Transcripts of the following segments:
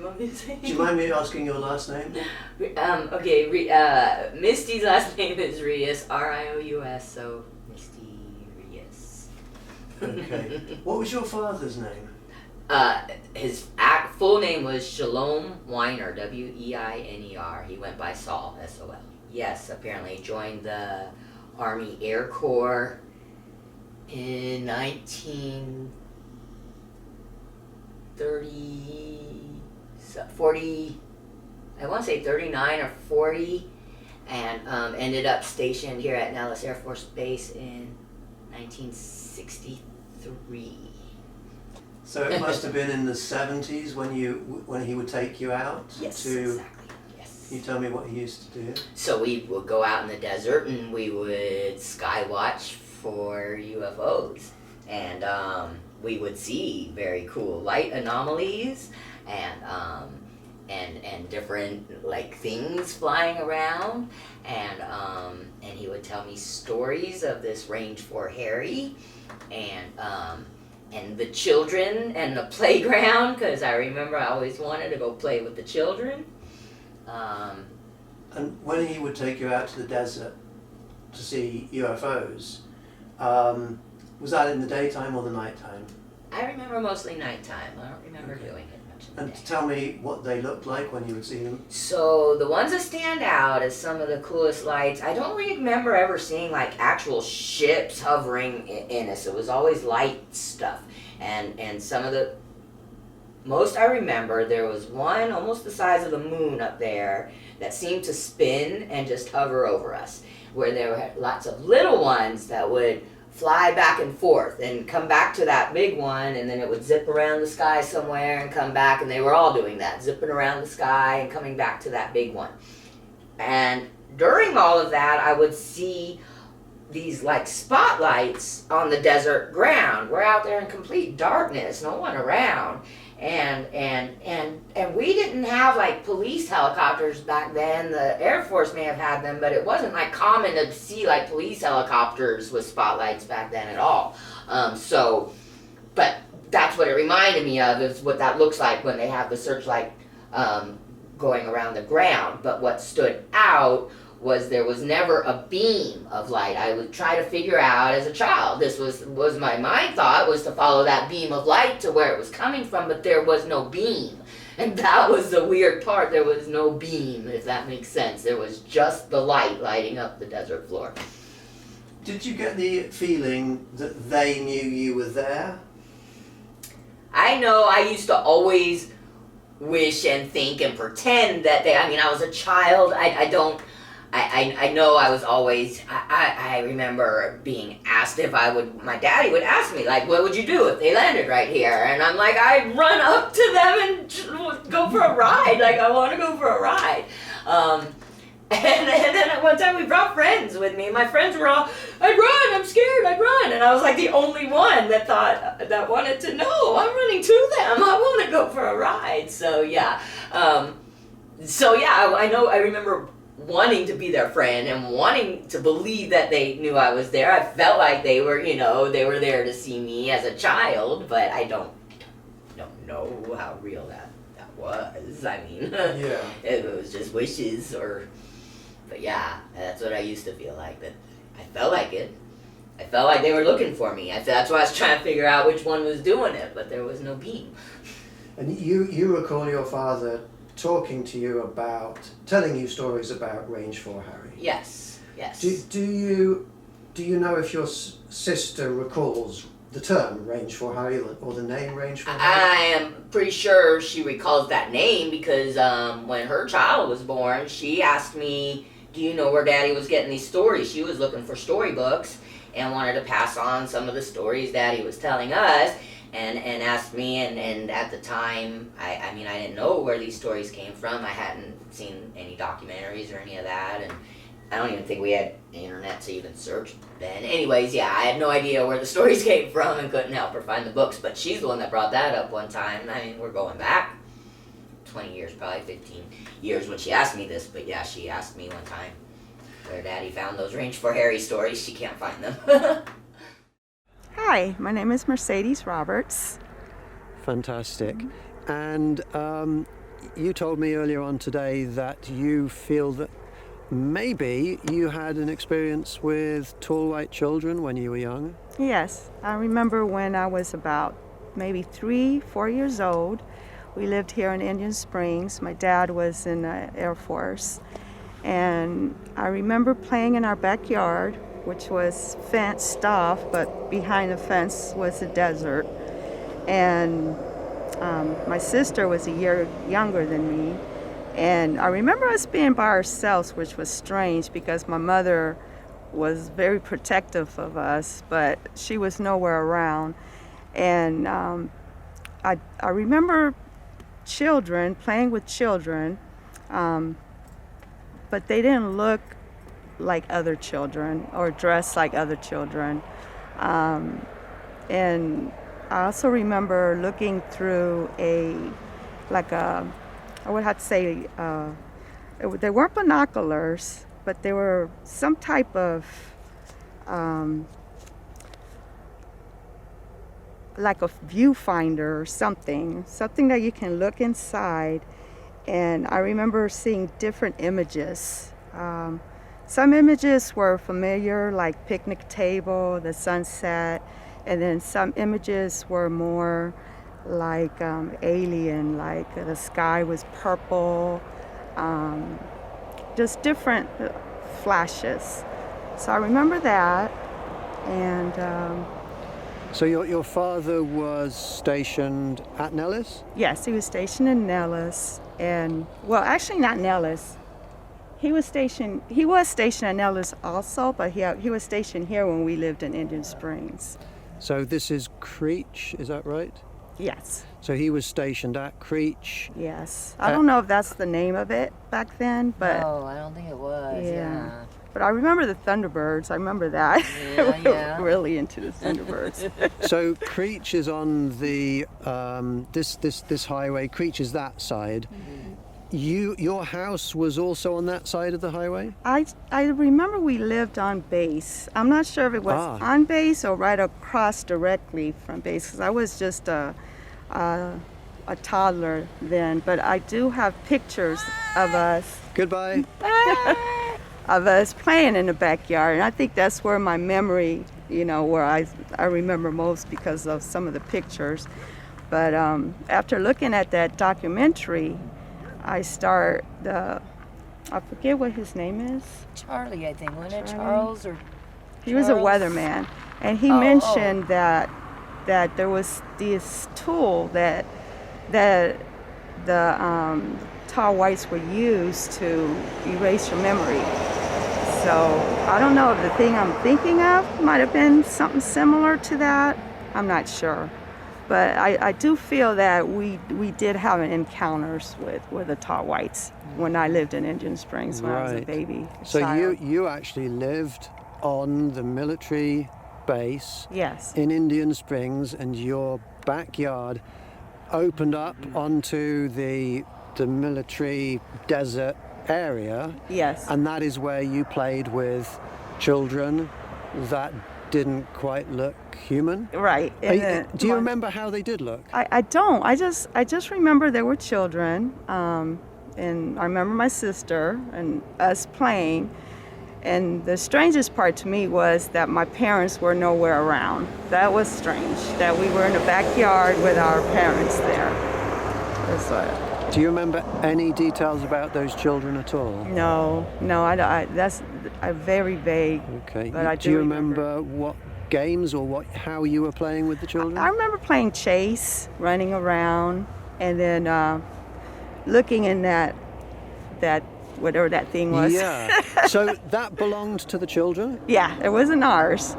of his name. Do you mind me asking your last name? Okay, Misty's last name is Rios, R-I-O-U-S, so Misty Rios. Okay. What was your father's name? His full name was Shalom Weiner, W-E-I-N-E-R. He went by Saul, S-O-L. Yes, apparently he joined the Army Air Corps in 40, I want to say 39 or 40, and ended up stationed here at Nellis Air Force Base in 1963. So it must have been in the 70s when he would take you out? Yes, to, exactly. Yes. Can you tell me what he used to do? So we would go out in the desert and we would sky watch for UFOs, and we would see very cool light anomalies and different like things flying around, and he would tell me stories of this Range 4 Harry and the children and the playground, because I remember I always wanted to go play with the children. And when he would take you out to the desert to see UFOs, was that in the daytime or the nighttime? I remember mostly nighttime. I don't remember doing it much in the And day. tell me what they looked like when you would see them. So the ones that stand out as some of the coolest lights, I don't remember ever seeing like actual ships hovering in us. It was always light stuff. And some of the most I remember, there was one almost the size of the moon up there that seemed to spin and just hover over us, where there were lots of little ones that would fly back and forth and come back to that big one, and then it would zip around the sky somewhere and come back, and they were all doing that, zipping around the sky and coming back to that big one. And during all of that, I would see these like spotlights on the desert ground. We're out there in complete darkness, no one around. And we didn't have like police helicopters back then. The Air Force may have had them, but it wasn't like common to see like police helicopters with spotlights back then at all. But that's what it reminded me of, is what that looks like when they have the searchlight going around the ground. But what stood out was there was never a beam of light. I would try to figure out as a child, this was my mind thought, was to follow that beam of light to where it was coming from, but there was no beam. And that was the weird part, there was no beam, if that makes sense. There was just the light lighting up the desert floor. Did you get the feeling that they knew you were there? I know I used to always wish and think and pretend that I was a child, I know I was always, I remember being asked if my daddy would ask me, like, what would you do if they landed right here? And I'm like, I'd run up to them and go for a ride, like, I want to go for a ride. And then at one time we brought friends with me. My friends were all, I'd run, I'm scared, I'd run. And I was like the only one that wanted to know, I'm running to them, I want to go for a ride. So yeah, I remember wanting to be their friend and wanting to believe that they knew I was there. I felt like they were there to see me as a child, but I don't know how real that was. I mean, yeah. It was just wishes but yeah, that's what I used to feel like, that I felt like it. I felt like they were looking for me. That's why I was trying to figure out which one was doing it, but there was no beam. And you recall your father talking to you about, telling you stories about Range 4 Harry? Yes. Do you know if your sister recalls the term Range 4 Harry or the name Range 4 Harry? I am pretty sure she recalls that name because when her child was born, she asked me, do you know where Daddy was getting these stories? She was looking for storybooks and wanted to pass on some of the stories Daddy was telling us, and asked me, and at the time, I didn't know where these stories came from. I hadn't seen any documentaries or any of that, and I don't even think we had the internet to even search then. Anyways, yeah, I had no idea where the stories came from and couldn't help her find the books, but she's the one that brought that up one time. I mean, we're going back 20 years, probably 15 years when she asked me this, but yeah, she asked me one time where Daddy found those Range 4 Harry stories. She can't find them. Hi, my name is Mercedes Roberts. Fantastic. And you told me earlier on today that you feel that maybe you had an experience with tall white children when you were young. Yes, I remember when I was about maybe 3, 4 years old. We lived here in Indian Springs. My dad was in the Air Force. And I remember playing in our backyard, which was fenced off, but behind the fence was the desert. And my sister was a year younger than me. And I remember us being by ourselves, which was strange because my mother was very protective of us, but she was nowhere around. And I remember children, playing with children, but they didn't look like other children or dress like other children. And I also remember looking through I would have to say, they weren't binoculars, but they were some type of, like a viewfinder or something that you can look inside. And I remember seeing different images. Some images were familiar, like picnic table, the sunset, and then some images were more like alien, like the sky was purple, just different flashes. So I remember that. And So your father was stationed at Nellis? yes, he was stationed in Nellis, and well, actually not Nellis. He was stationed at Nellis also, but he was stationed here when we lived in Indian Springs. So this is Creech, is that right? Yes. So he was stationed at Creech. Yes. I don't know if that's the name of it back then, but No, I don't think it was. Yeah. But I remember the Thunderbirds. I remember that. Yeah, We were yeah. really into the Thunderbirds. So Creech is on the this highway. Creech is that side. Your house was also on that side of the highway? I remember we lived on base. I'm not sure if it was on base or right across directly from base, because I was just a toddler then. But I do have pictures of us. Goodbye. Of us playing in the backyard, and I think that's where my memory, where I remember most because of some of the pictures. But after looking at that documentary, I forget what his name is. Charlie, I think. Wasn't it Charlie? Charles or? He was a Charles? weatherman, and he mentioned that there was this tool that the tall whites would use to erase your memory. So I don't know if the thing I'm thinking of might have been something similar to that. I'm not sure. But I do feel that we did have encounters with the tall whites when I lived in Indian Springs when I was a baby. So child. you actually lived on the military base Yes. in Indian Springs, and your backyard opened up onto the military desert area. Yes. And that is where you played with children that didn't quite look human. Right. Do you remember how they did look? I don't. I just remember there were children, and I remember my sister and us playing. And the strangest part to me was that my parents were nowhere around. That was strange, that we were in the backyard with our parents there. Do you remember any details about those children at all? No, that's very vague. Okay. But I do you remember what games or how you were playing with the children? I remember playing chase, running around, and then looking in that whatever that thing was. Yeah. So that belonged to the children? Yeah, it wasn't ours.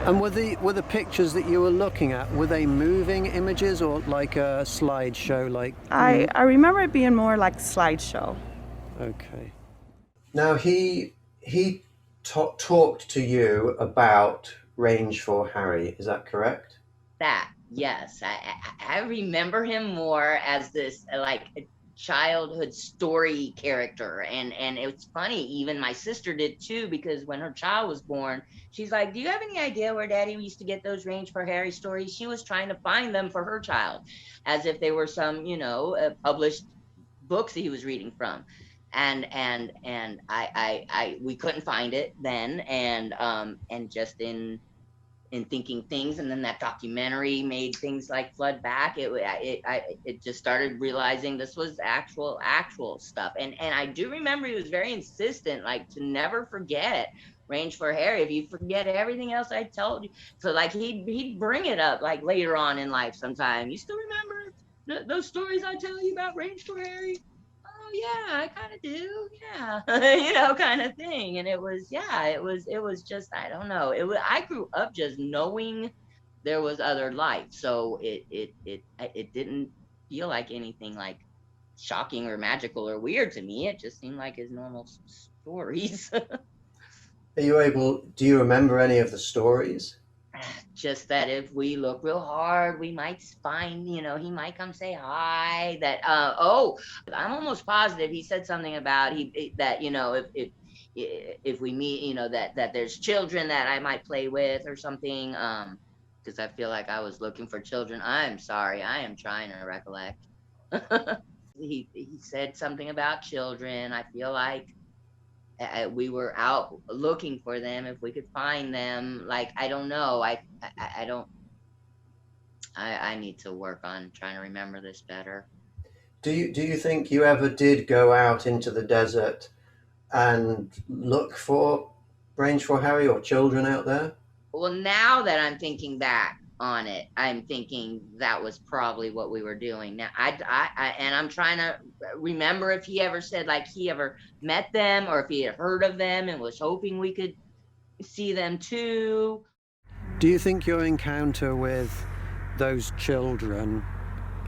And were the pictures that you were looking at, were they moving images or like a slideshow? I remember it being more like a slideshow. Okay. Now he talked to you about Range for Harry, is that correct? Yes. I remember him more as this like childhood story character, and it's funny, even my sister did too, because when her child was born, she's like, do you have any idea where Daddy used to get those Range for Harry stories? She was trying to find them for her child, as if they were some published books that he was reading from. And we couldn't find it then. And just in thinking things, and then that documentary made things like flood back. It just started realizing this was actual stuff. And I do remember he was very insistent, like, to never forget Range for Harry. If you forget everything else I told you, so like he'd bring it up like later on in life sometime. You still remember those stories I tell you about Range for Harry? Oh yeah, I kind of do, yeah. Kind of thing. And it was just, I don't know, I grew up just knowing there was other life, so it didn't feel like anything like shocking or magical or weird to me. It just seemed like his normal stories. Do you remember any of the stories? Just that if we look real hard, we might find, he might come say hi. That I'm almost positive he said something about that, if we meet, that there's children that I might play with or something. Because I feel like I was looking for children. I'm sorry, I am trying to recollect. He said something about children. I feel like we were out looking for them, if we could find them. Like, I don't know, I don't, I need to work on trying to remember this better. Do you think you ever did go out into the desert and look for Range for Harry or children out there? Well, now that I'm thinking back on it, I'm thinking that was probably what we were doing. Now and I'm trying to remember if he ever said like he ever met them, or if he had heard of them and was hoping we could see them too. Do you think your encounter with those children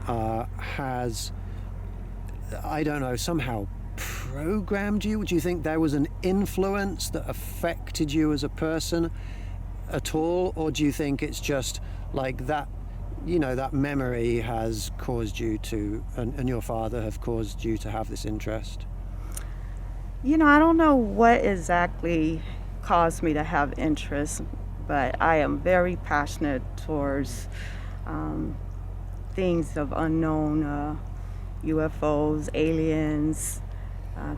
has, I don't know, somehow programmed you? Do you think there was an influence that affected you as a person at all? Or do you think it's just like that, that memory has caused you to, and your father have caused you to have this interest? I don't know what exactly caused me to have interest, but I am very passionate towards things of unknown, UFOs, aliens,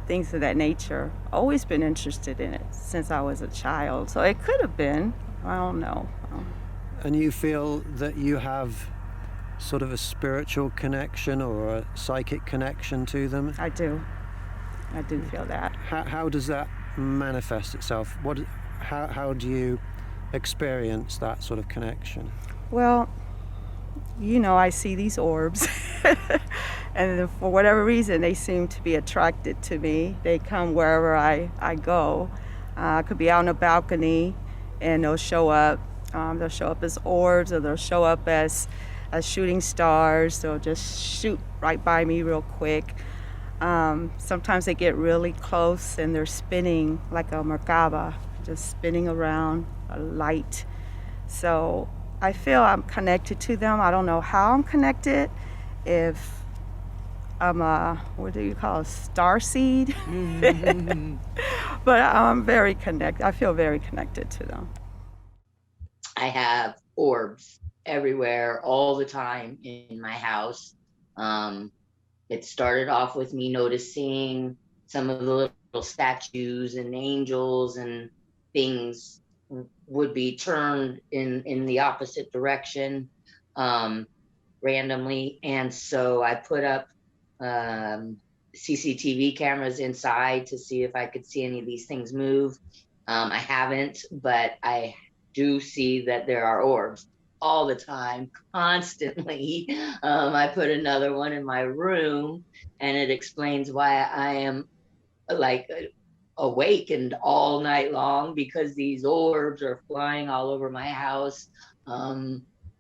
things of that nature. Always been interested in it since I was a child. So it could have been, I don't know. And you feel that you have sort of a spiritual connection or a psychic connection to them? I do feel that. How does that manifest itself? How do you experience that sort of connection? Well, I see these orbs, and for whatever reason, they seem to be attracted to me. They come wherever I go. I could be out on a balcony, and they'll show up. They'll show up as orbs, or they'll show up as shooting stars. They'll just shoot right by me real quick. Sometimes they get really close, and they're spinning like a Merkaba, just spinning around a light. So I feel I'm connected to them. I don't know how I'm connected. If I'm what do you call it, star seed? But I'm very connected. I feel very connected to them. I have orbs everywhere all the time in my house. It started off with me noticing some of the little statues and angels and things would be turned in the opposite direction randomly. And so I put up CCTV cameras inside to see if I could see any of these things move. I haven't, but I do see that there are orbs all the time, constantly. I put another one in my room, and it explains why I am like awakened all night long, because these orbs are flying all over my house.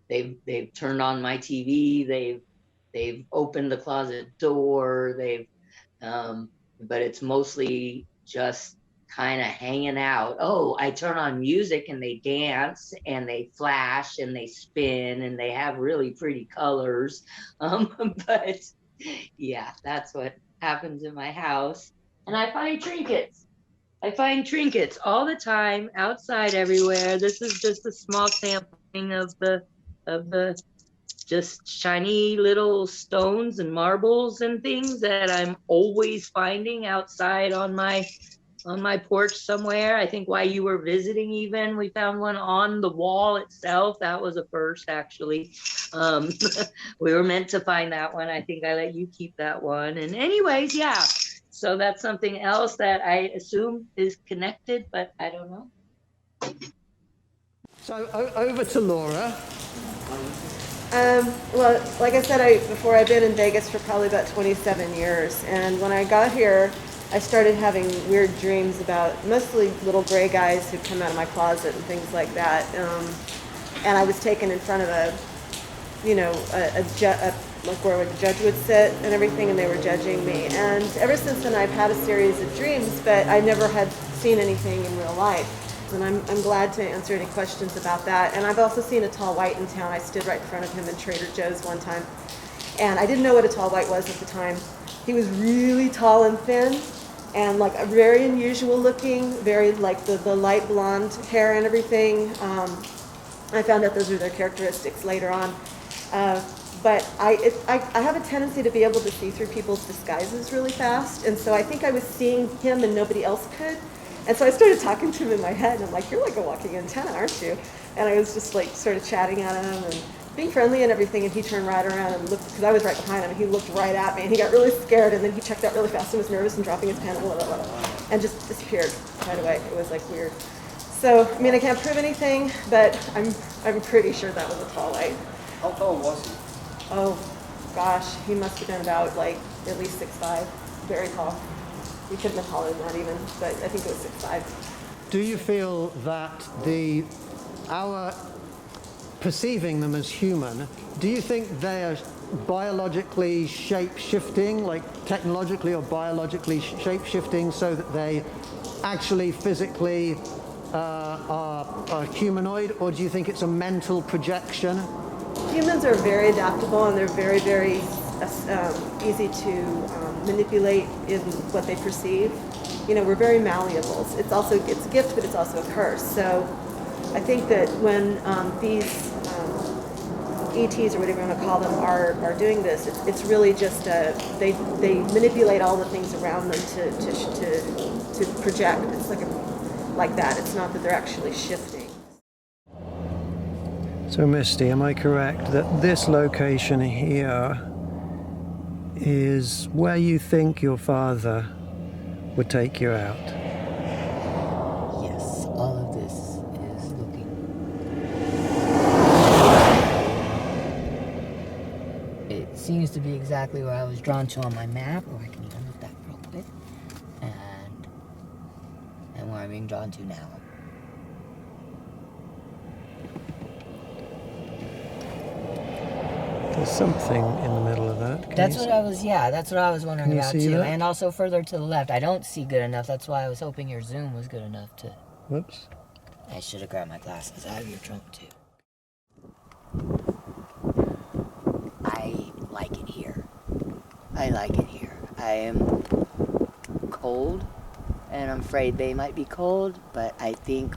They've turned on my TV. They've opened the closet door. But it's mostly just kind of hanging out. Oh, I turn on music and they dance and they flash and they spin and they have really pretty colors. But yeah, that's what happens in my house. And I find trinkets. I find trinkets all the time, outside, everywhere. This is just a small sampling of the just shiny little stones and marbles and things that I'm always finding outside on my porch somewhere. I think while you were visiting, even we found one on the wall itself. That was a first, actually. um we were meant to find that one. I think I let you keep that one. And anyways, yeah, so that's something else that I assume is connected, but I don't know. So over to Laura. Well, like I said, before I've been in Vegas for probably about 27 years, and when I got here, I started having weird dreams about mostly little gray guys who'd come out of my closet and things like that. And I was taken in front of like where the judge would sit and everything, and they were judging me. And ever since then, I've had a series of dreams, but I never had seen anything in real life. And I'm glad to answer any questions about that. And I've also seen a tall white in town. I stood right in front of him in Trader Joe's one time. And I didn't know what a tall white was at the time. He was really tall and thin and like a very unusual looking, very like the light blonde hair and everything. I found out those are their characteristics later on. But I have a tendency to be able to see through people's disguises really fast. And so I think I was seeing him and nobody else could. And so I started talking to him in my head, and I'm like, you're like a walking antenna, aren't you? And I was just like sort of chatting at him and being friendly and everything, and he turned right around and looked, because I was right behind him, and he looked right at me, and he got really scared, and then he checked out really fast and was nervous and dropping his pen, and just disappeared right away. It was like weird. So, I mean, I can't prove anything, but I'm pretty sure that was a tall white. How tall was he? Oh, gosh, he must have been about like at least 6'5", very tall. He could have been taller than that even, but I think it was 6'5". Do you feel that our perceiving them as human, do you think they are biologically shape-shifting, like technologically or biologically shape-shifting, so that they actually physically are humanoid, or do you think it's a mental projection? Humans are very adaptable, and they're very, very easy to manipulate in what they perceive. You know, we're very malleable. It's a gift, but it's also a curse. So I think that when these ETs, or whatever you want to call them, are doing this, it's really just they manipulate all the things around them to project. It's like that. It's not that they're actually shifting. So Misty, am I correct that this location here is where you think your father would take you out? Yes, all of this is looking... It seems to be exactly where I was drawn to on my map, or I can even look that real quick. And where I'm being drawn to now. There's something in the middle of that. That's what I was wondering about too. That? And also further to the left. I don't see good enough. That's why I was hoping your zoom was good enough to... Whoops. I should have grabbed my glasses out of your trunk too. I like it here. I like it here. I am cold, and I'm afraid they might be cold, but I think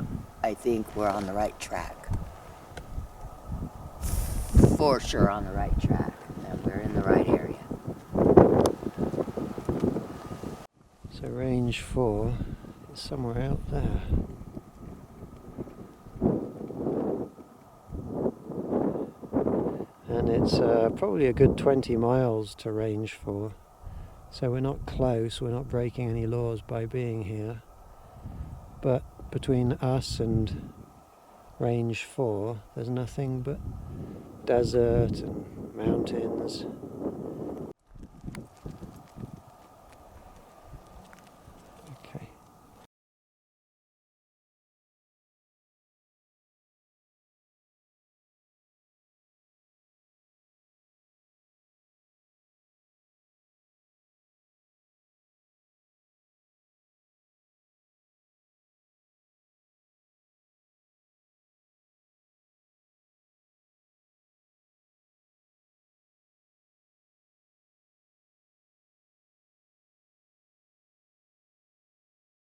we're on the right track. For sure on the right track, and we're in the right area. So range 4 is somewhere out there. And it's probably a good 20 miles to range 4. So we're not close, we're not breaking any laws by being here. But between us and range 4, there's nothing but desert and mountains.